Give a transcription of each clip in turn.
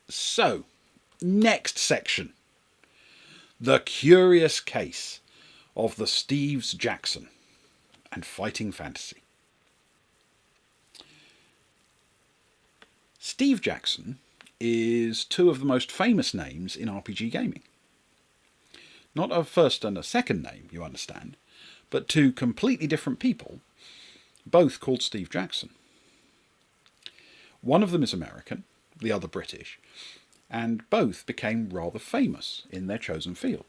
So, next section. The curious case of the Steves Jackson and fighting fantasy. Steve Jackson is two of the most famous names in RPG gaming. Not a first and a second name, you understand, but two completely different people, both called Steve Jackson. One of them is American, the other British, and both became rather famous in their chosen field.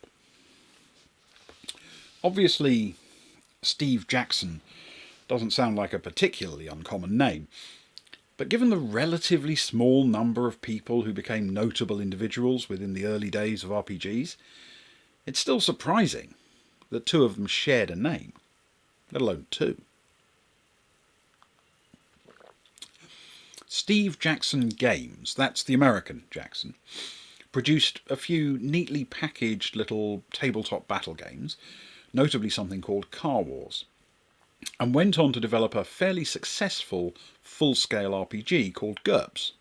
Obviously, Steve Jackson doesn't sound like a particularly uncommon name, but given the relatively small number of people who became notable individuals within the early days of RPGs, it's still surprising that two of them shared a name, let alone two. Steve Jackson Games, that's the American Jackson, produced a few neatly packaged little tabletop battle games, notably something called Car Wars, and went on to develop a fairly successful full-scale RPG called GURPS,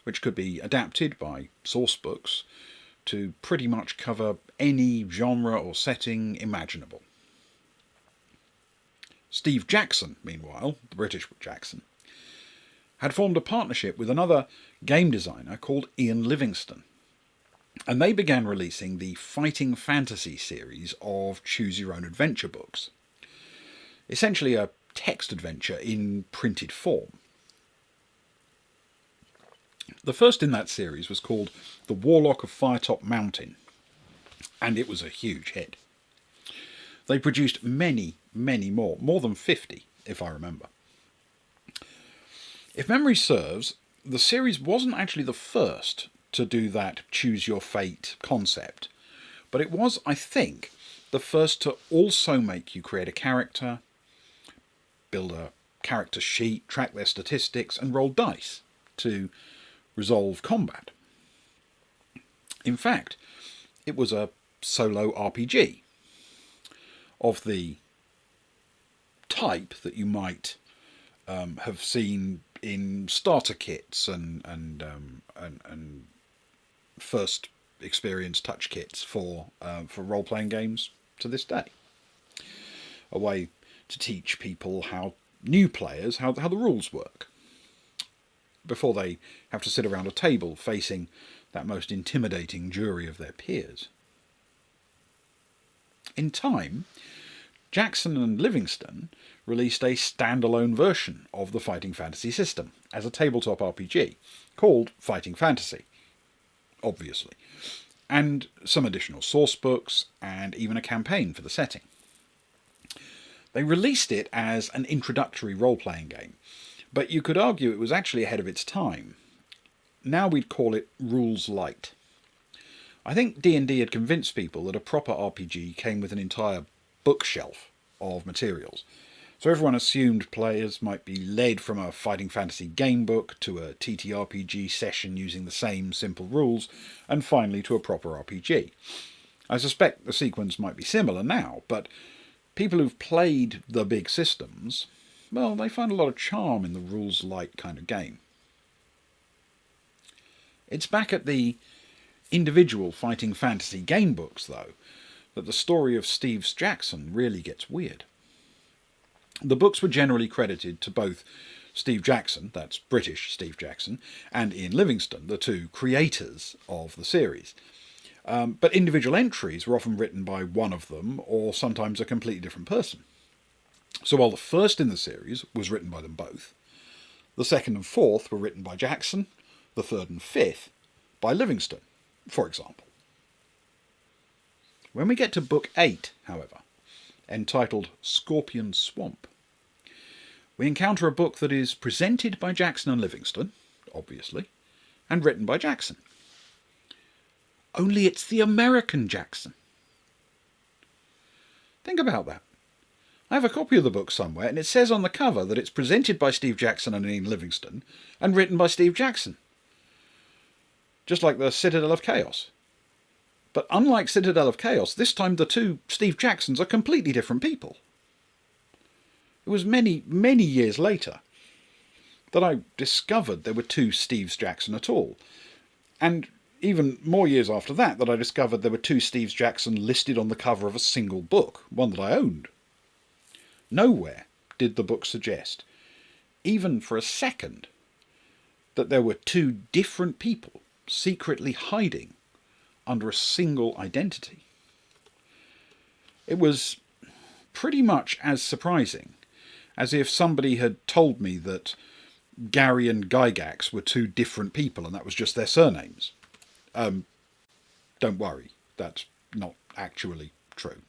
which could be adapted by source books to pretty much cover any genre or setting imaginable. Steve Jackson, meanwhile, the British Jackson, had formed a partnership with another game designer called Ian Livingstone, and they began releasing the Fighting Fantasy series of choose-your-own-adventure books, essentially a text adventure in printed form. The first in that series was called The Warlock of Firetop Mountain, and it was a huge hit. They produced many, many more than 50, if I remember. If memory serves, the series wasn't actually the first to do that choose your fate concept, but it was, I think, the first to also make you create a character, build a character sheet, track their statistics, and roll dice to resolve combat. In fact, it was a solo RPG of the type that you might have seen in starter kits and first experience touch kits for role-playing games to this day. A way to teach people, new players, how the rules work, before they have to sit around a table facing that most intimidating jury of their peers. In time, Jackson and Livingstone released a standalone version of the Fighting Fantasy system as a tabletop RPG called Fighting Fantasy, obviously, and some additional source books and even a campaign for the setting. They released it as an introductory role-playing game, but you could argue it was actually ahead of its time. Now we'd call it rules light. I think D&D had convinced people that a proper RPG came with an entire bookshelf of materials, so everyone assumed players might be led from a Fighting Fantasy game book to a TTRPG session using the same simple rules, and finally to a proper RPG. I suspect the sequence might be similar now, but people who've played the big systems, well, they find a lot of charm in the rules light kind of game. It's back at the individual Fighting Fantasy game books, though, that the story of Steve Jackson really gets weird. The books were generally credited to both Steve Jackson, that's British Steve Jackson, and Ian Livingstone, the two creators of the series. But individual entries were often written by one of them, or sometimes a completely different person. So while the first in the series was written by them both, the second and fourth were written by Jackson, the third and fifth by Livingstone, for example. When we get to Book 8, however, entitled Scorpion Swamp, we encounter a book that is presented by Jackson and Livingstone, obviously, and written by Jackson. Only it's the American Jackson. Think about that. I have a copy of the book somewhere, and it says on the cover that it's presented by Steve Jackson and Ian Livingstone, and written by Steve Jackson. Just like the Citadel of Chaos. But unlike Citadel of Chaos, this time the two Steve Jacksons are completely different people. It was many, many years later that I discovered there were two Steves Jackson at all. And even more years after that I discovered there were two Steve Jackson listed on the cover of a single book, one that I owned. Nowhere did the book suggest, even for a second, that there were two different people secretly hiding under a single identity. It was pretty much as surprising as if somebody had told me that Gary and Gygax were two different people and that was just their surnames. Don't worry, that's not actually true.